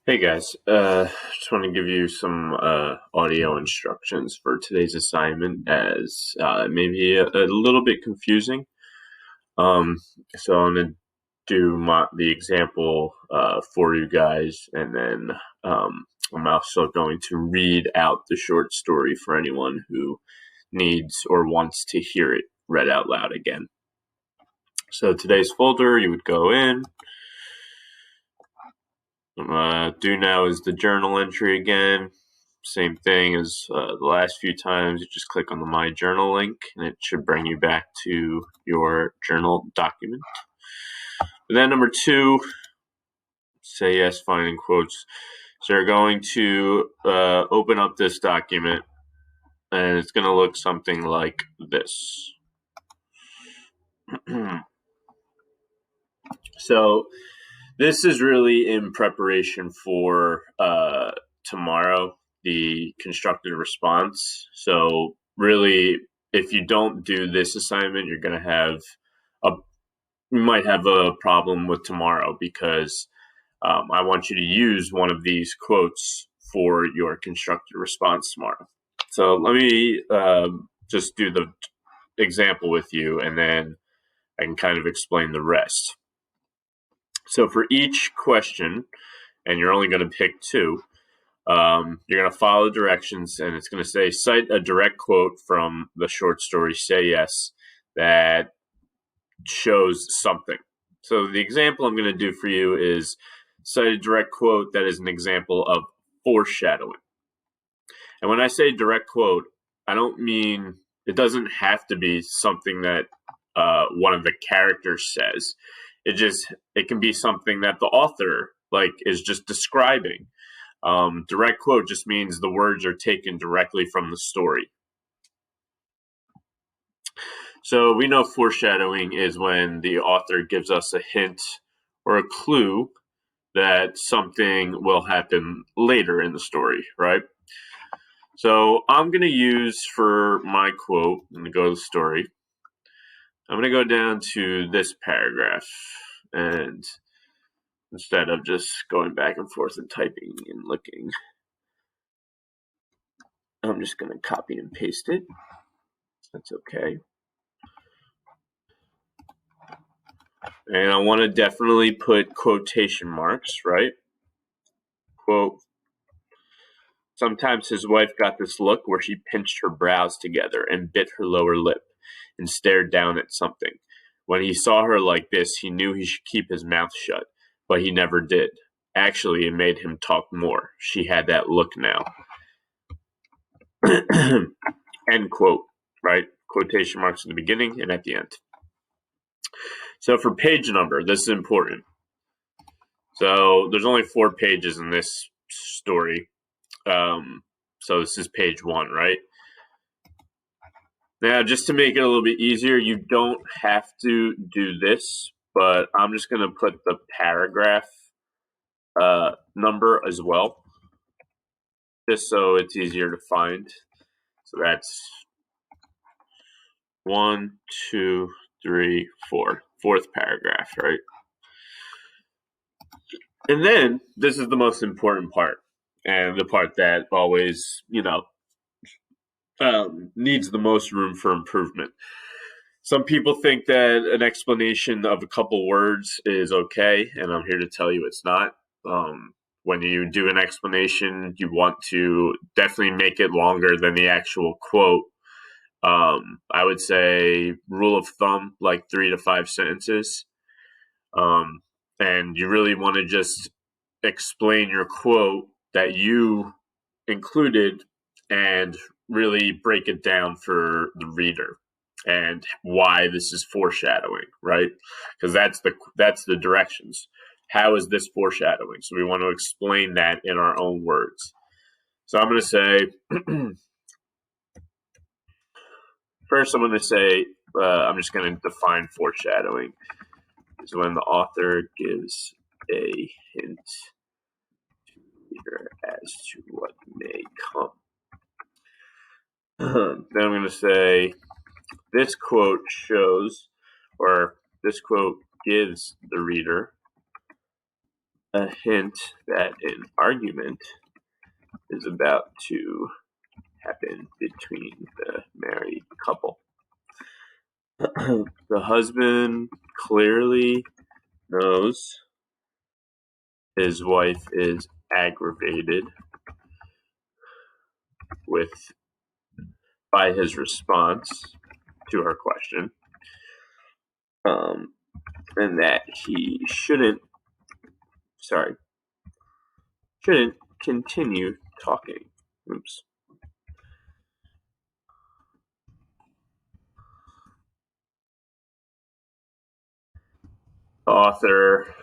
Hey guys, just want to give you some audio instructions for today's assignment as maybe a little bit confusing. Um, so I'm going to do the example for you guys, and then I'm also going to read out the short story for anyone who needs or wants to hear it read out loud again. So today's folder, you would go in. Do now is the journal entry again. Same thing as the last few times. You just click on the My Journal link, and it should bring you back to your journal document. And then number two, say yes, finding quotes. So you're going to open up this document, and it's going to look something like this. So this is really in preparation for tomorrow, the constructed response. So really, if you don't do this assignment, you're going to have you might have a problem with tomorrow because I want you to use one of these quotes for your constructed response tomorrow. So let me just do the example with you, and then I can kind of explain the rest. So for each question, and you're only going to pick two, you're going to follow directions, and it's going to say, cite a direct quote from the short story Say Yes that shows something. So the example I'm going to do for you is cite a direct quote that is an example of foreshadowing. And when I say direct quote, I don't mean it doesn't have to be something that one of the characters says. It can be something that the author is just describing. Direct quote just means the words are taken directly from the story. So we know foreshadowing is when the author gives us a hint or a clue that something will happen later in the story, right? So I'm going to use for my quote, I'm going to go to the story. I'm going to go down to this paragraph, and instead of just going back and forth and typing and looking, I'm just going to copy and paste it. That's okay. And I want to definitely put quotation marks, right? Quote, sometimes his wife got this look where she pinched her brows together and bit her lower lip and stared down at something. When he saw her like this, he knew he should keep his mouth shut, but he never did. Actually, it made him talk more. She had that look now. End quote, right? Quotation marks at the beginning and at the end. So for page number, this is important. So there's only 4 pages in this story. So this is page 1, right? Now, just to make it a little bit easier, you don't have to do this, but I'm just going to put the paragraph number as well, just so it's easier to find. So that's 1, 2, 3, 4. 4th paragraph, right? And then this is the most important part, and the part that always, needs the most room for improvement. Some people think that an explanation of a couple words is okay, and I'm here to tell you it's not. When you do an explanation, you want to definitely make it longer than the actual quote. I would say rule of thumb, like 3 to 5 sentences. And you really want to just explain your quote that you included and really break it down for the reader and why this is foreshadowing, right? Because that's the directions. How is this foreshadowing? So we want to explain that in our own words. So I'm going to say, first I'm going to say, I'm just going to define foreshadowing. Is when the author gives a hint to the reader as to what may come. Then I'm going to say, this quote shows, or this quote gives the reader a hint that an argument is about to happen between the married couple. The husband clearly knows his wife is aggravated with by his response to her question, and that he shouldn't continue talking. Oops. The author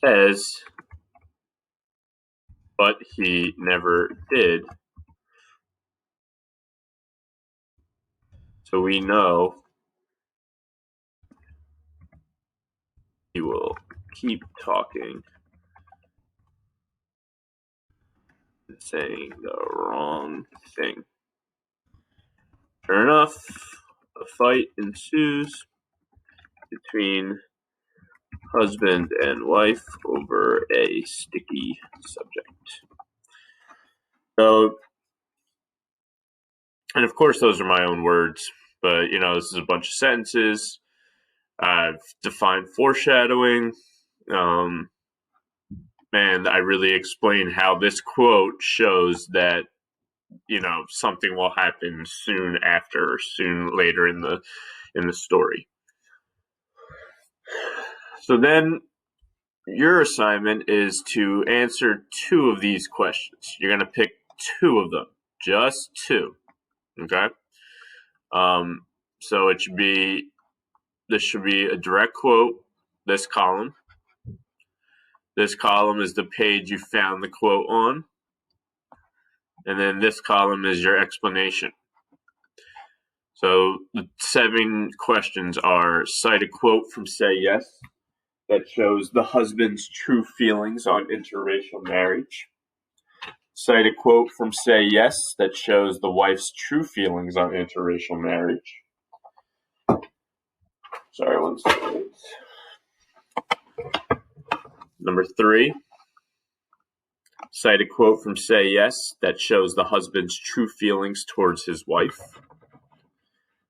says, but he never did. So we know he will keep talking and saying the wrong thing. Sure enough, a fight ensues between husband and wife over a sticky subject. So, and of course, those are my own words, but this is a bunch of sentences. I've defined foreshadowing. And I really explain how this quote shows that something will happen soon after, soon later in the story. So then your assignment is to answer two of these questions. You're going to pick two of them, just two. Okay? So this should be a direct quote, this column. This column is the page you found the quote on. And then this column is your explanation. So the 7 questions are: cite a quote from Say Yes that shows the husband's true feelings on interracial marriage. Cite a quote from Say Yes that shows the wife's true feelings on interracial marriage. Sorry, one second. Number 3, cite a quote from Say Yes that shows the husband's true feelings towards his wife.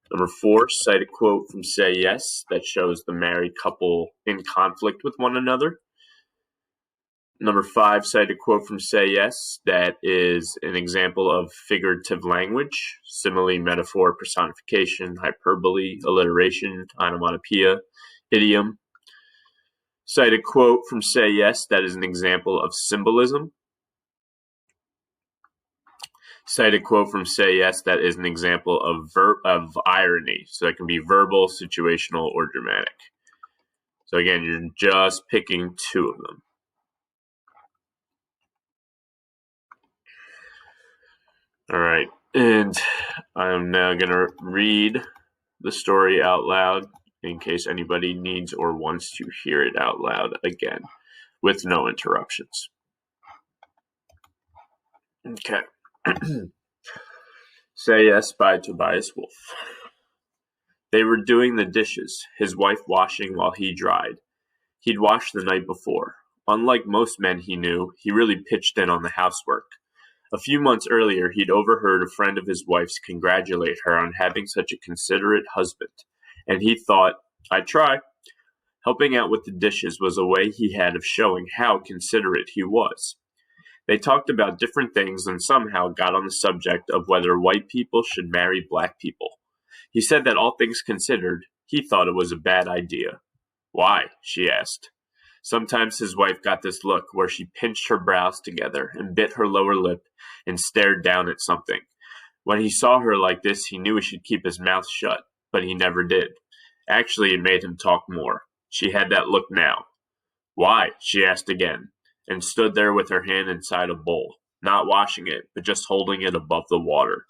Number 4, cite a quote from Say Yes that shows the married couple in conflict with one another. Number 5, cite a quote from Say Yes that is an example of figurative language, simile, metaphor, personification, hyperbole, alliteration, onomatopoeia, idiom. Cite a quote from Say Yes that is an example of symbolism. Cite a quote from Say Yes that is an example of irony. So that can be verbal, situational, or dramatic. So again, you're just picking 2 of them. All right, and I'm now going to read the story out loud in case anybody needs or wants to hear it out loud again with no interruptions. Okay. Say Yes by Tobias Wolff. They were doing the dishes, his wife washing while he dried. He'd washed the night before. Unlike most men he knew, he really pitched in on the housework. A few months earlier, he'd overheard a friend of his wife's congratulate her on having such a considerate husband, and he thought, I'd try. Helping out with the dishes was a way he had of showing how considerate he was. They talked about different things and somehow got on the subject of whether white people should marry black people. He said that all things considered, he thought it was a bad idea. Why? She asked. Sometimes his wife got this look where she pinched her brows together and bit her lower lip and stared down at something. When he saw her like this, he knew he should keep his mouth shut, but he never did. Actually, it made him talk more. She had that look now. Why? She asked again, and stood there with her hand inside a bowl, not washing it, but just holding it above the water.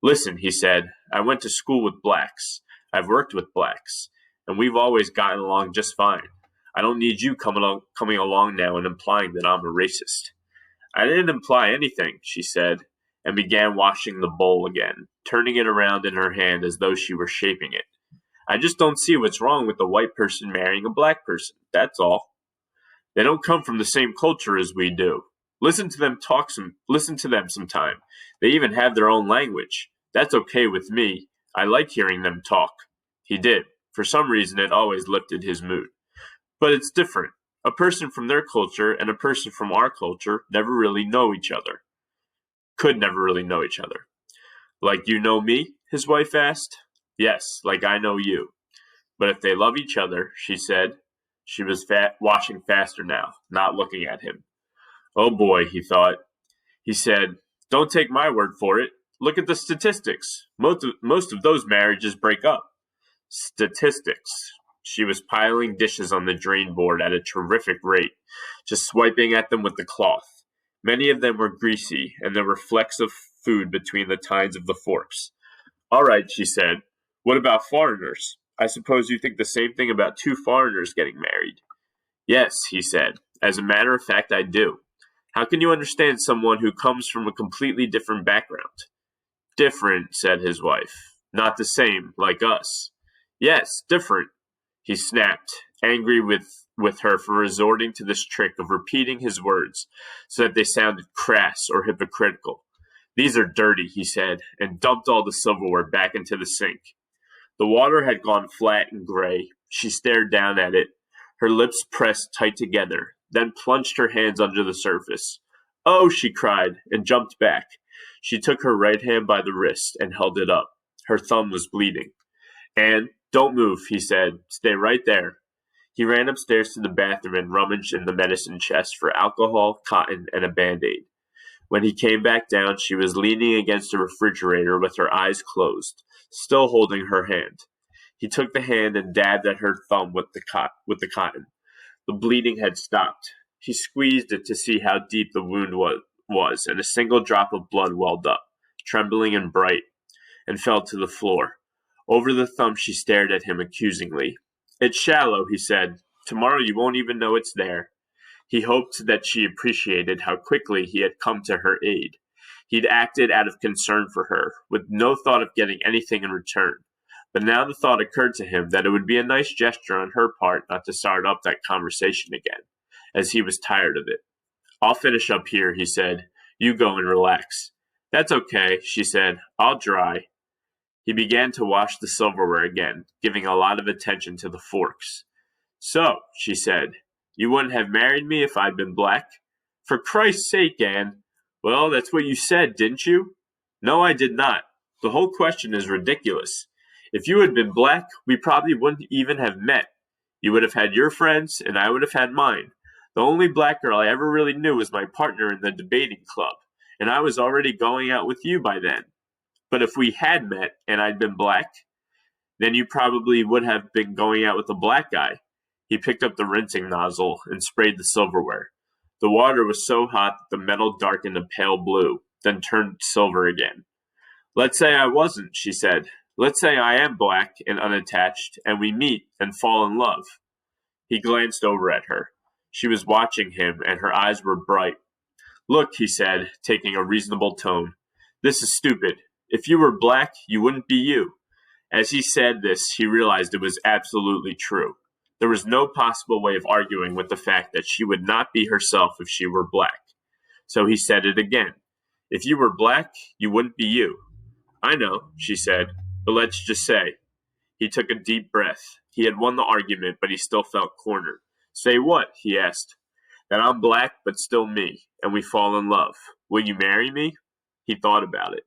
Listen, he said, I went to school with blacks. I've worked with blacks, and we've always gotten along just fine. I don't need you coming along now and implying that I'm a racist. I didn't imply anything, she said, and began washing the bowl again, turning it around in her hand as though she were shaping it. I just don't see what's wrong with a white person marrying a black person, that's all. They don't come from the same culture as we do. Listen to them sometime. They even have their own language. That's okay with me. I like hearing them talk. He did. For some reason, it always lifted his mood. But it's different. A person from their culture and a person from our culture never really know each other. Could never really know each other. Like you know me? His wife asked. Yes, like I know you. But if they love each other, she said. She was washing faster now, not looking at him. Oh boy, he thought. He said, don't take my word for it. Look at the statistics. Most of those marriages break up. Statistics. She was piling dishes on the drain board at a terrific rate, just swiping at them with the cloth. Many of them were greasy, and there were flecks of food between the tines of the forks. All right, she said. What about foreigners? I suppose you think the same thing about two foreigners getting married. Yes, he said. As a matter of fact, I do. How can you understand someone who comes from a completely different background? Different, said his wife. Not the same, like us. Yes, different, he snapped, angry with her for resorting to this trick of repeating his words so that they sounded crass or hypocritical. These are dirty, he said, and dumped all the silverware back into the sink. The water had gone flat and gray. She stared down at it, her lips pressed tight together, then plunged her hands under the surface. Oh, she cried, and jumped back. She took her right hand by the wrist and held it up. Her thumb was bleeding. Anne, don't move, he said. Stay right there. He ran upstairs to the bathroom and rummaged in the medicine chest for alcohol, cotton, and a Band-Aid. When he came back down, she was leaning against the refrigerator with her eyes closed, still holding her hand. He took the hand and dabbed at her thumb with the cotton. The bleeding had stopped. He squeezed it to see how deep the wound was, and a single drop of blood welled up, trembling and bright, and fell to the floor. Over the thumb she stared at him accusingly. It's shallow, he said. Tomorrow you won't even know it's there. He hoped that she appreciated how quickly he had come to her aid. He'd acted out of concern for her, with no thought of getting anything in return. But now the thought occurred to him that it would be a nice gesture on her part not to start up that conversation again, as he was tired of it. I'll finish up here, he said. You go and relax. That's okay, she said. I'll dry. He began to wash the silverware again, giving a lot of attention to the forks. So, she said, you wouldn't have married me if I'd been black? For Christ's sake, Anne. Well, that's what you said, didn't you? No, I did not. The whole question is ridiculous. If you had been black, we probably wouldn't even have met. You would have had your friends, and I would have had mine. The only black girl I ever really knew was my partner in the debating club, and I was already going out with you by then. But if we had met, and I'd been black, then you probably would have been going out with a black guy. He picked up the rinsing nozzle and sprayed the silverware. The water was so hot that the metal darkened a pale blue, then turned silver again. Let's say I wasn't, she said. Let's say I am black and unattached, and we meet and fall in love. He glanced over at her. She was watching him, and her eyes were bright. Look, he said, taking a reasonable tone. This is stupid. If you were black, you wouldn't be you. As he said this, he realized it was absolutely true. There was no possible way of arguing with the fact that she would not be herself if she were black. So he said it again. If you were black, you wouldn't be you. I know, she said, but let's just say. He took a deep breath. He had won the argument, but he still felt cornered. Say what? He asked. That I'm black, but still me, and we fall in love. Will you marry me? He thought about it.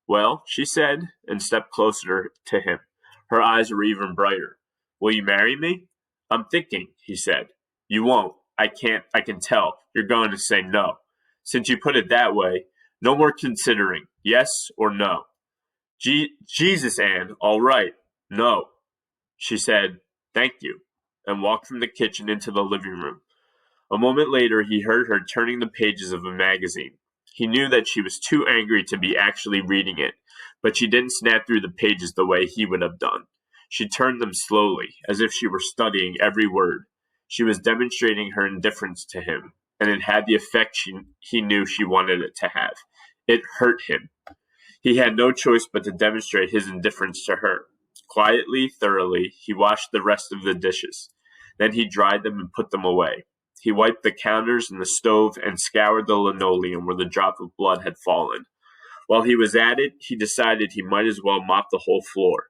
Well, she said, and stepped closer to him. Her eyes were even brighter. Will you marry me? I'm thinking, he said. You won't. I can tell. You're going to say no. Since you put it that way, no more considering, yes or no. Jesus, Anne, all right. No. She said, thank you, and walked from the kitchen into the living room. A moment later, he heard her turning the pages of a magazine. He knew that she was too angry to be actually reading it, but she didn't snap through the pages the way he would have done. She turned them slowly, as if she were studying every word. She was demonstrating her indifference to him, and it had the effect he knew she wanted it to have. It hurt him. He had no choice but to demonstrate his indifference to her. Quietly, thoroughly, he washed the rest of the dishes. Then he dried them and put them away. He wiped the counters and the stove and scoured the linoleum where the drop of blood had fallen. While he was at it, he decided he might as well mop the whole floor.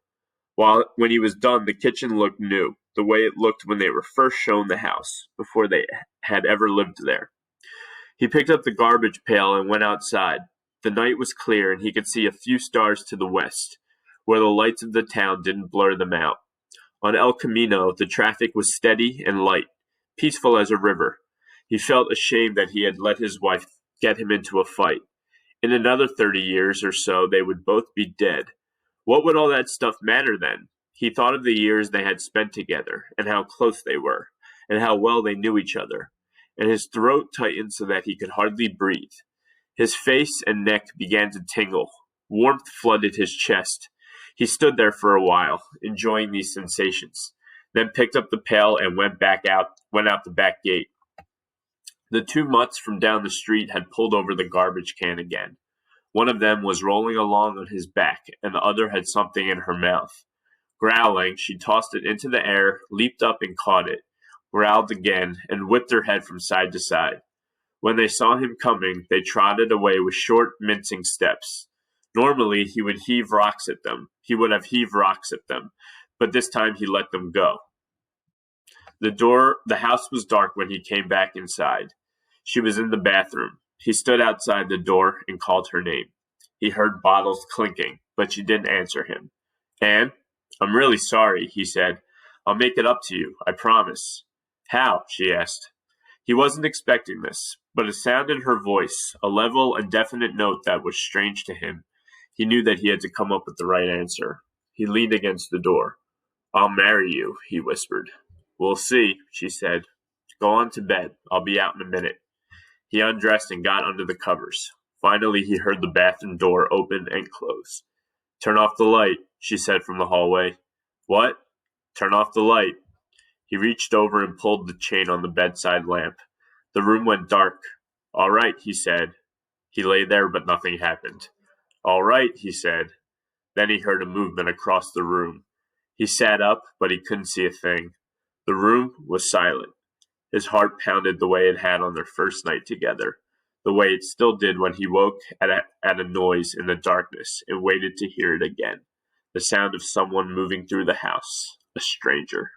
When he was done, the kitchen looked new, the way it looked when they were first shown the house, before they had ever lived there. He picked up the garbage pail and went outside. The night was clear, and he could see a few stars to the west, where the lights of the town didn't blur them out. On El Camino, the traffic was steady and light, peaceful as a river. He felt ashamed that he had let his wife get him into a fight. In another 30 years or so, they would both be dead. What would all that stuff matter then? He thought of the years they had spent together, and how close they were, and how well they knew each other, and his throat tightened so that he could hardly breathe. His face and neck began to tingle. Warmth flooded his chest. He stood there for a while, enjoying these sensations, then picked up the pail and went out the back gate. The two mutts from down the street had pulled over the garbage can again. One of them was rolling along on his back, and the other had something in her mouth. Growling, she tossed it into the air, leaped up and caught it, growled again, and whipped her head from side to side. When they saw him coming, they trotted away with short, mincing steps. Normally, he would have heaved rocks at them, but this time he let them go. The house was dark when he came back inside. She was in the bathroom. He stood outside the door and called her name. He heard bottles clinking, but she didn't answer him. Anne, I'm really sorry, he said. I'll make it up to you, I promise. How? She asked. He wasn't expecting this, but a sound in her voice, a level and definite note that was strange to him. He knew that he had to come up with the right answer. He leaned against the door. I'll marry you, he whispered. We'll see, she said. Go on to bed. I'll be out in a minute. He undressed and got under the covers. Finally, he heard the bathroom door open and close. Turn off the light, she said from the hallway. What? Turn off the light. He reached over and pulled the chain on the bedside lamp. The room went dark. All right, he said. He lay there, but nothing happened. All right, he said. Then he heard a movement across the room. He sat up, but he couldn't see a thing. The room was silent. His heart pounded the way it had on their first night together, the way it still did when he woke at a noise in the darkness and waited to hear it again, the sound of someone moving through the house, a stranger.